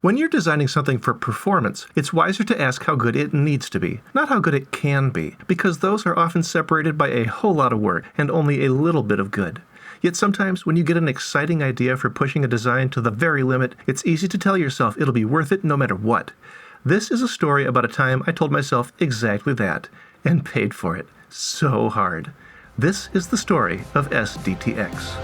When you're designing something for performance, it's wiser to ask how good it needs to be, not how good it can be, because those are often separated by a whole lot of work and only a little bit of good. Yet sometimes when you get an exciting idea for pushing a design to the very limit, it's easy to tell yourself it'll be worth it no matter what. This is a story about a time I told myself exactly that, and paid for it so hard. This is the story of SDTX.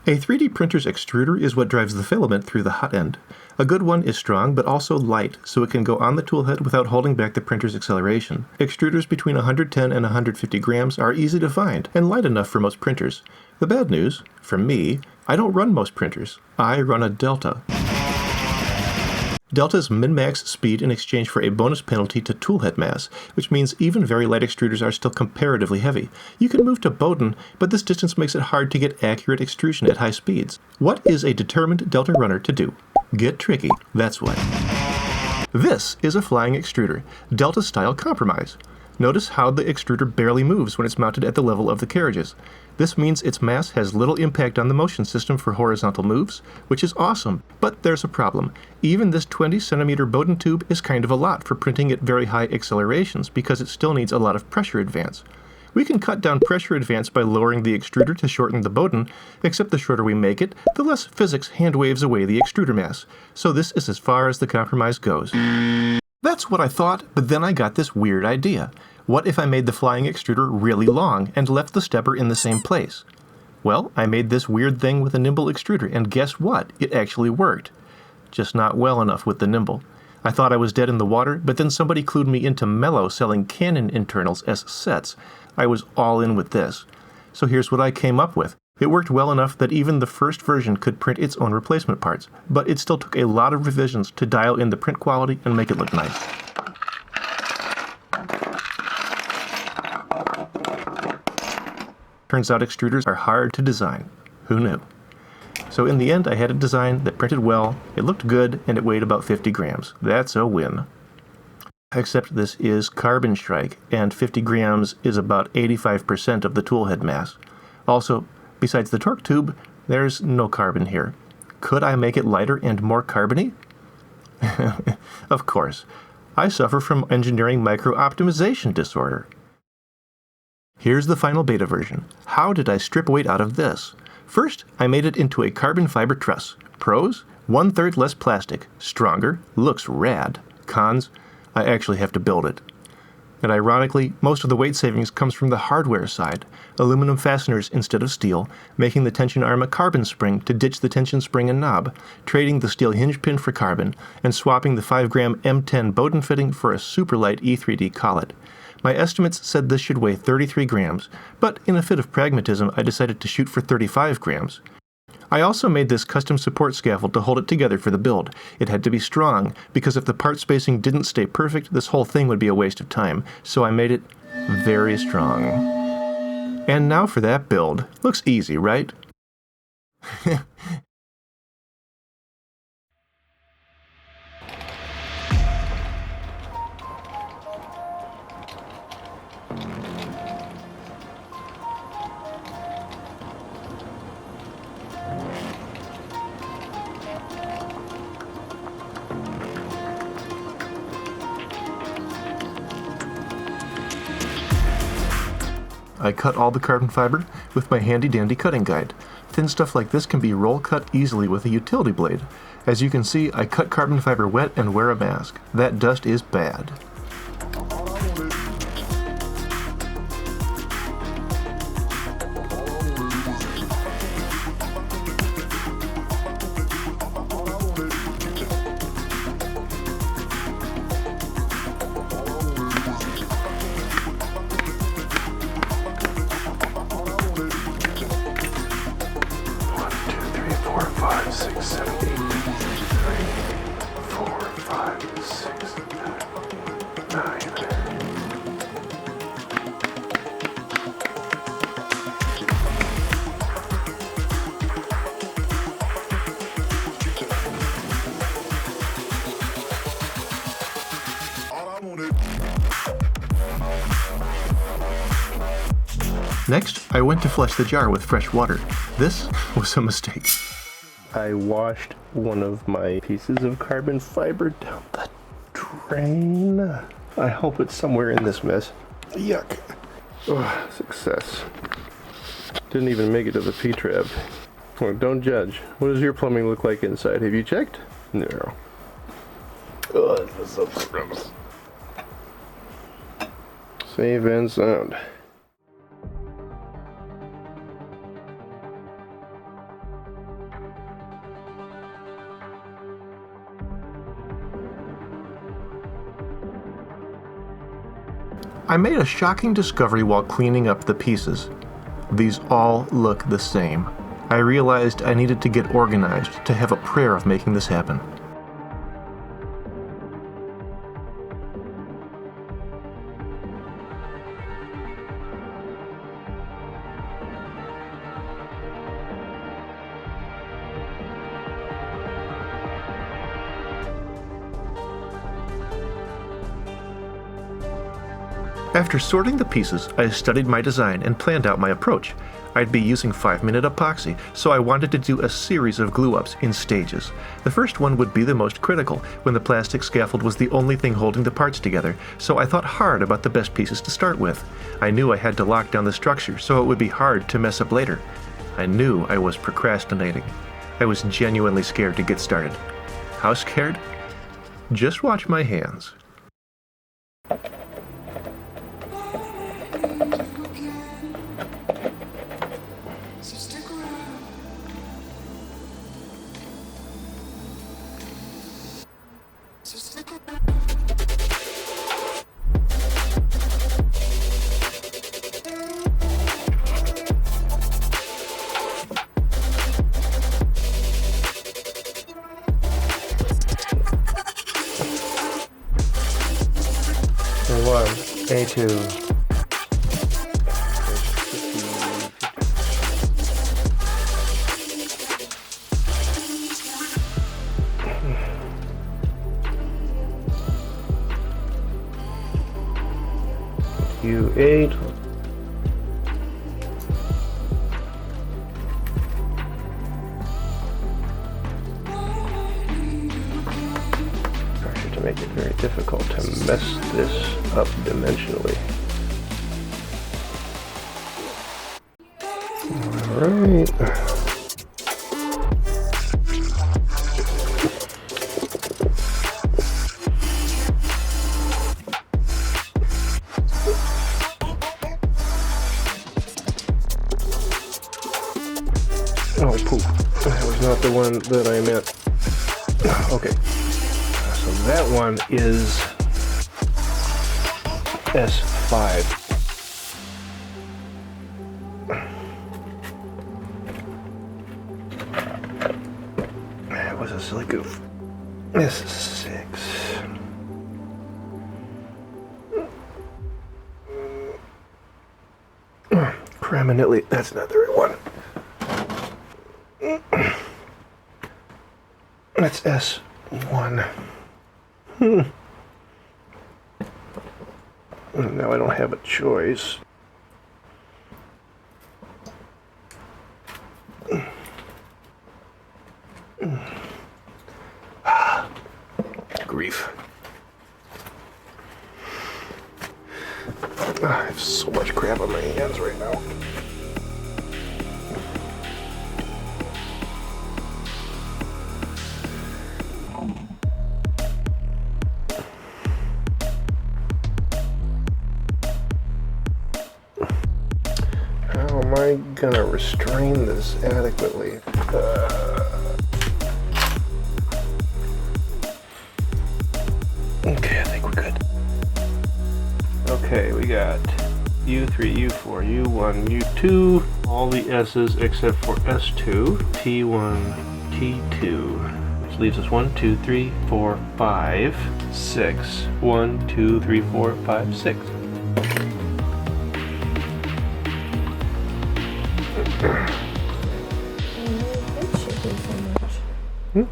A 3D printer's extruder is what drives the filament through the hot end. A good one is strong but also light, so it can go on the toolhead without holding back the printer's acceleration. Extruders between 110 and 150 grams are easy to find and light enough for most printers. The bad news, for me, I don't run most printers. I run a Delta. Delta's min-max speed in exchange for a bonus penalty to toolhead mass, which means even very light extruders are still comparatively heavy. You can move to Bowden, but this distance makes it hard to get accurate extrusion at high speeds. What is a determined Delta runner to do? Get tricky, that's what. This is a flying extruder, Delta-style compromise. Notice how the extruder barely moves when it's mounted at the level of the carriages. This means its mass has little impact on the motion system for horizontal moves, which is awesome, but there's a problem. Even this 20 centimeter Bowden tube is kind of a lot for printing at very high accelerations because it still needs a lot of pressure advance. We can cut down pressure advance by lowering the extruder to shorten the Bowden, except the shorter we make it, the less physics hand waves away the extruder mass. So this is as far as the compromise goes. That's what I thought, but then I got this weird idea. What if I made the flying extruder really long and left the stepper in the same place? Well, I made this weird thing with a nimble extruder, and guess what? It actually worked. Just not well enough with the nimble. I thought I was dead in the water, but then somebody clued me into Mellow selling Canon internals as sets. I was all in with this. So here's what I came up with. It worked well enough that even the first version could print its own replacement parts, but it still took a lot of revisions to dial in the print quality and make it look nice. Turns out extruders are hard to design. Who knew? So in the end, I had a design that printed well, it looked good, and it weighed about 50 grams. That's a win. Except this is carbon strike, and 50 grams is about 85% of the toolhead mass. Also, besides the torque tube, there's no carbon here. Could I make it lighter and more carbony? Of course. I suffer from engineering micro-optimization disorder. Here's the final beta version. How did I strip weight out of this? First, I made it into a carbon fiber truss. Pros? 1/3 less plastic. Stronger. Looks rad. Cons? I actually have to build it. And ironically, most of the weight savings comes from the hardware side. Aluminum fasteners instead of steel, making the tension arm a carbon spring to ditch the tension spring and knob, trading the steel hinge pin for carbon, and swapping the 5-gram M10 Bowden fitting for a super light E3D collet. My estimates said this should weigh 33 grams, but in a fit of pragmatism I decided to shoot for 35 grams. I also made this custom support scaffold to hold it together for the build. It had to be strong, because if the part spacing didn't stay perfect, this whole thing would be a waste of time, so I made it very strong. And now for that build. Looks easy, right? I cut all the carbon fiber with my handy-dandy cutting guide. Thin stuff like this can be roll cut easily with a utility blade. As you can see, I cut carbon fiber wet and wear a mask. That dust is bad. Next, I went to flush the jar with fresh water. This was a mistake. I washed one of my pieces of carbon fiber down the drain. I hope it's somewhere in this mess. Yuck. Oh, success. Didn't even make it to the P-trap. Well, don't judge. What does your plumbing look like inside? Have you checked? No. Oh, this is so gross. Save and sound. I made a shocking discovery while cleaning up the pieces. These all look the same. I realized I needed to get organized to have a prayer of making this happen. After sorting the pieces, I studied my design and planned out my approach. I'd be using 5-minute epoxy, so I wanted to do a series of glue-ups in stages. The first one would be the most critical, when the plastic scaffold was the only thing holding the parts together, so I thought hard about the best pieces to start with. I knew I had to lock down the structure, so it would be hard to mess up later. I knew I was procrastinating. I was genuinely scared to get started. How scared? Just watch my hands. A2. U8. To make it very difficult to mess this up dimensionally. Alright. Oh, poop. That was not the one that I meant. Okay. So that one is S5. That was a silly goof. S6. Criminally, that's not the right one. That's S1. Now I don't have a choice. Grief. I have so much crap on my hands right now. How am I gonna restrain this adequately? Okay, I think we're good. Okay, we got U3, U4, U1, U2, all the S's except for S2, T1, T2, which leaves us 1, 2, 3, 4, 5, 6. 1, 2, 3, 4, 5, 6.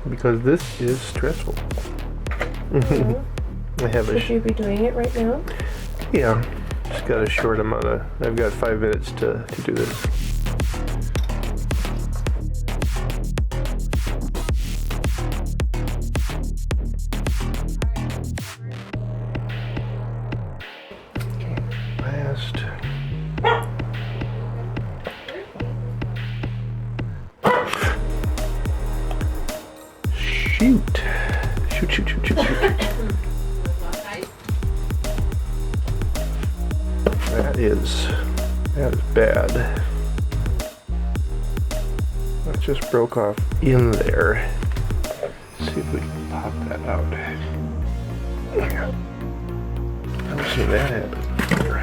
Because this is stressful. I have Should you be doing it right now? Yeah. Just got a short amount of, I've got 5 minutes to do this. Last. Shoot. Shoot. That is bad. That just broke off in there. Let's see if we can pop that out. I've seen that happen before.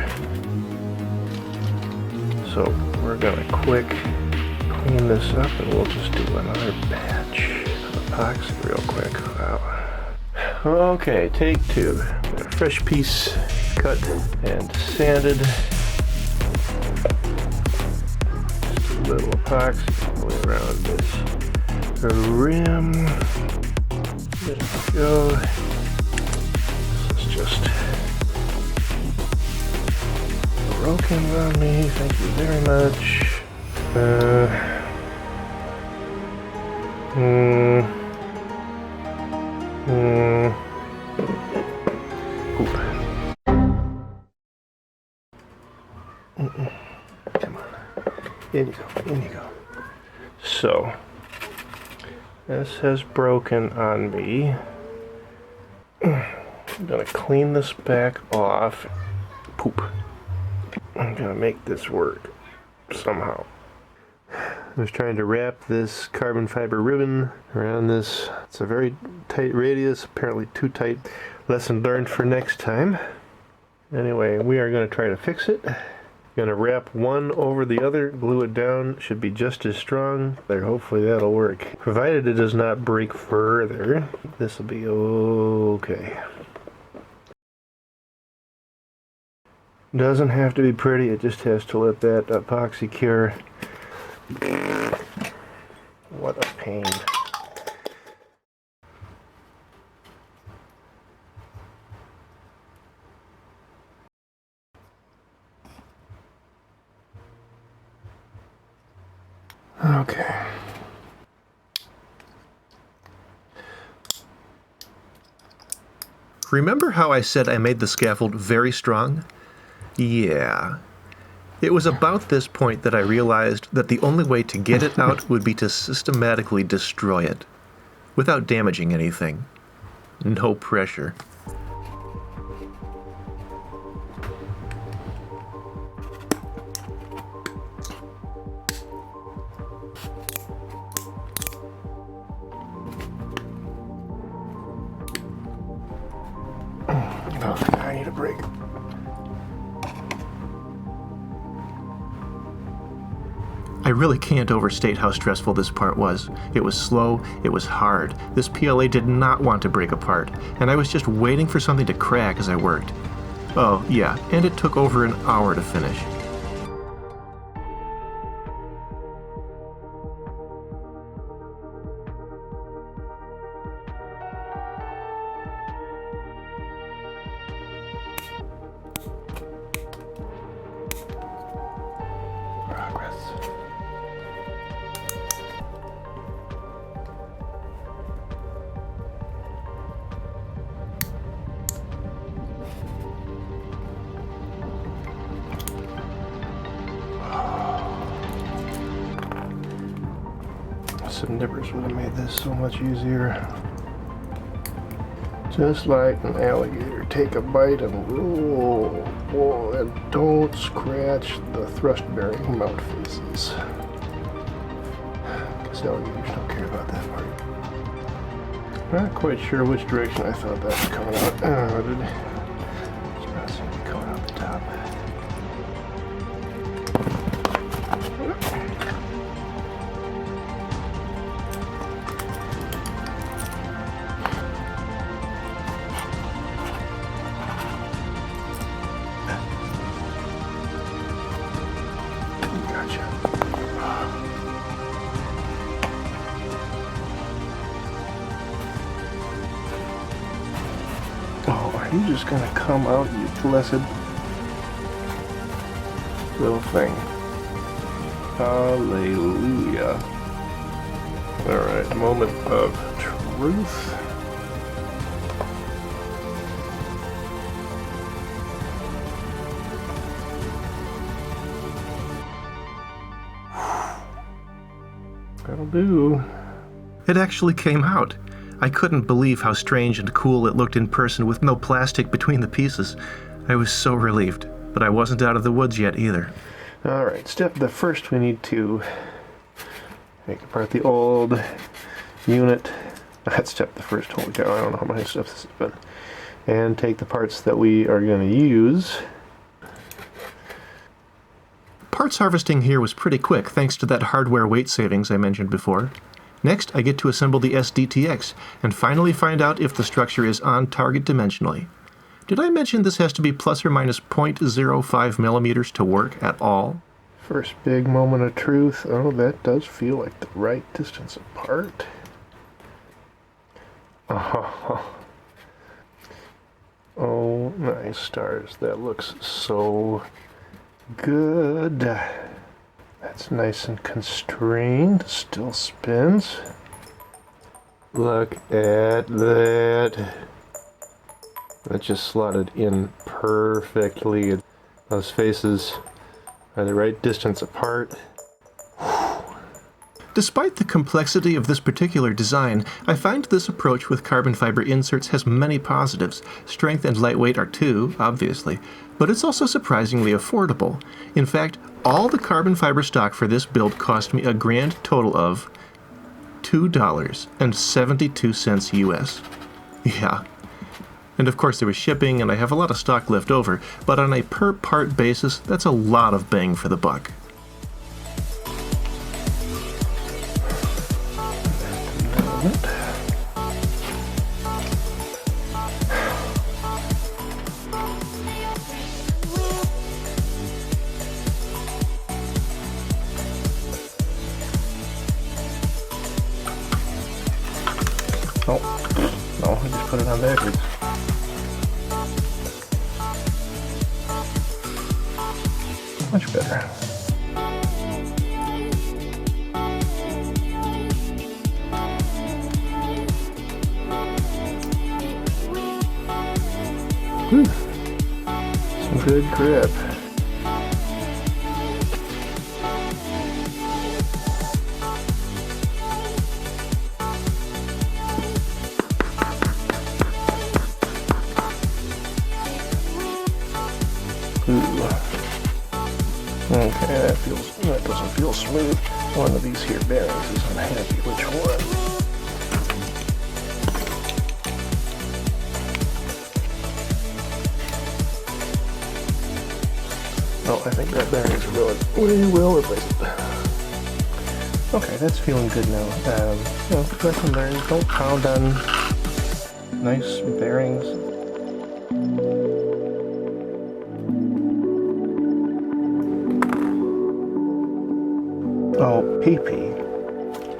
So we're gonna quick clean this up and we'll just do another batch of epoxy real quick. Wow. Okay, take 2. A fresh piece cut and sanded. Just a little epoxy all the way around this rim. There we go. This is just broken on me. Thank you very much. Come on. In you go. So, this has broken on me. I'm gonna clean this back off. Poop. I'm gonna make this work somehow. I was trying to wrap this carbon fiber ribbon around this. It's a very tight radius, apparently too tight. Lesson learned for next time. Anyway, we are going to try to fix it. Going to wrap one over the other, glue it down. Should be just as strong. There, hopefully that'll work. Provided it does not break further, this will be okay. Doesn't have to be pretty, it just has to let that epoxy cure. What a pain. Okay. Remember how I said I made the scaffold very strong? Yeah. It was about this point that I realized that the only way to get it out would be to systematically destroy it, without damaging anything. No pressure. Oh, I need a break. I really can't overstate how stressful this part was. It was slow, it was hard. This PLA did not want to break apart, and I was just waiting for something to crack as I worked. Oh, yeah, and it took over an hour to finish. Some nippers would have made this so much easier. Just like an alligator, take a bite and roll. Whoa, and don't scratch the thrust bearing mount faces. Guess alligators don't care about that part. Not quite sure which direction I thought that was coming out. It's not seem to be coming out the top. Oh, are you just gonna come out, you blessed? little thing. Hallelujah. Alright, moment of truth. That'll do. It actually came out. I couldn't believe how strange and cool it looked in person with no plastic between the pieces. I was so relieved, but I wasn't out of the woods yet either. Alright, the first we need to take apart the old unit. That's step the first. Holy cow, I don't know how many steps this has been. And take the parts that we are going to use. Parts harvesting here was pretty quick thanks to that hardware weight savings I mentioned before. Next, I get to assemble the SDTX and finally find out if the structure is on target dimensionally. Did I mention this has to be plus or minus 0.05 millimeters to work at all? First big moment of truth. Oh, that does feel like the right distance apart. Oh, nice stars. That looks so good. That's nice and constrained. Still spins. Look at that. That just slotted in perfectly. Those faces are the right distance apart. Despite the complexity of this particular design, I find this approach with carbon fiber inserts has many positives. Strength and lightweight are two, obviously, but it's also surprisingly affordable. In fact, all the carbon fiber stock for this build cost me a grand total of $2.72 US. Yeah. And of course there was shipping, and I have a lot of stock left over, but on a per part basis, that's a lot of bang for the buck. Oh, no, I just put it on backwards. Much better. Some good grip. Okay, that doesn't feel smooth. One of these here bearings is unhappy. Which one? Oh, I think that bearing is going. We will replace it. Okay, that's feeling good now. Lesson learned. Don't pound on nice bearings. Oh, PP.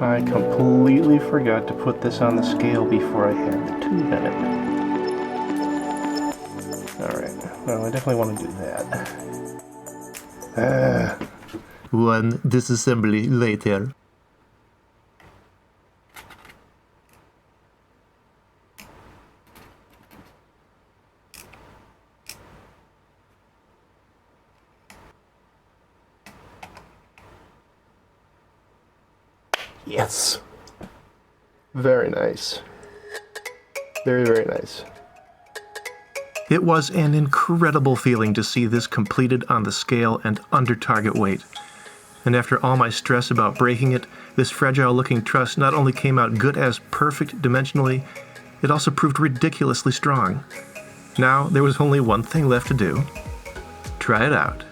I completely forgot to put this on the scale before I had the tube in it. Alright, well, I definitely want to do that. One disassembly later. Yes. Very nice. Very, very nice. It was an incredible feeling to see this completed on the scale and under target weight. And after all my stress about breaking it, this fragile-looking truss not only came out good as perfect dimensionally, it also proved ridiculously strong. Now there was only one thing left to do. Try it out.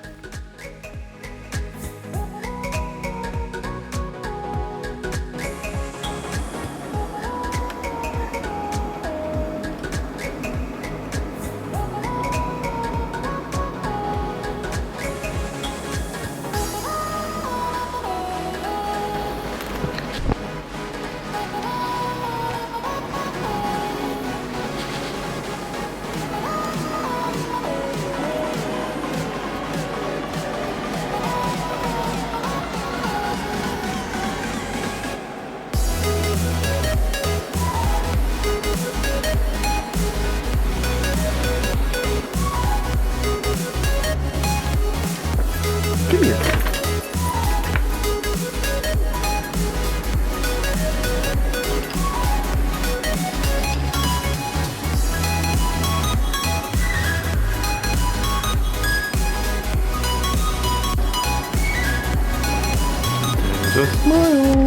Come here. There's a smile.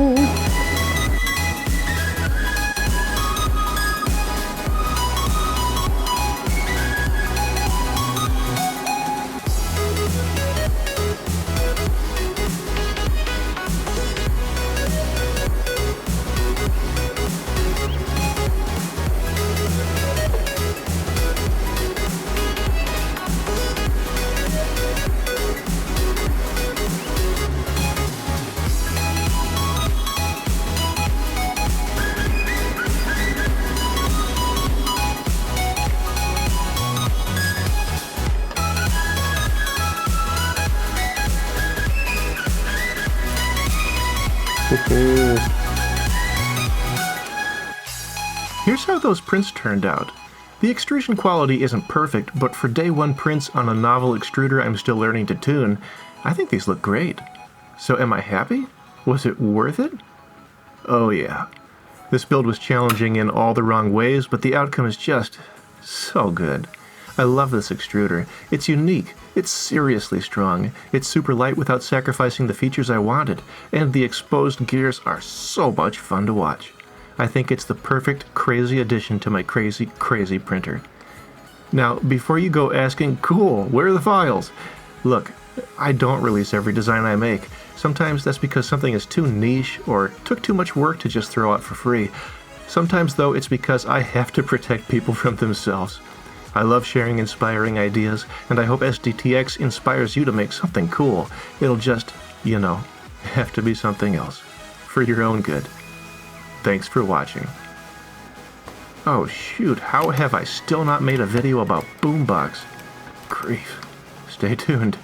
Here's how those prints turned out. The extrusion quality isn't perfect, but for day one prints on a novel extruder I'm still learning to tune, I think these look great. So am I happy? Was it worth it? Oh yeah. This build was challenging in all the wrong ways, but the outcome is just so good. I love this extruder. It's unique, it's seriously strong, it's super light without sacrificing the features I wanted, and the exposed gears are so much fun to watch. I think it's the perfect crazy addition to my crazy printer. Now, before you go asking, cool, where are the files? Look, I don't release every design I make. Sometimes that's because something is too niche or took too much work to just throw out for free. Sometimes, though, it's because I have to protect people from themselves. I love sharing inspiring ideas, and I hope SDTX inspires you to make something cool. It'll just, you know, have to be something else. For your own good. Thanks for watching. Oh shoot, how have I still not made a video about Boombox? Grief. Stay tuned.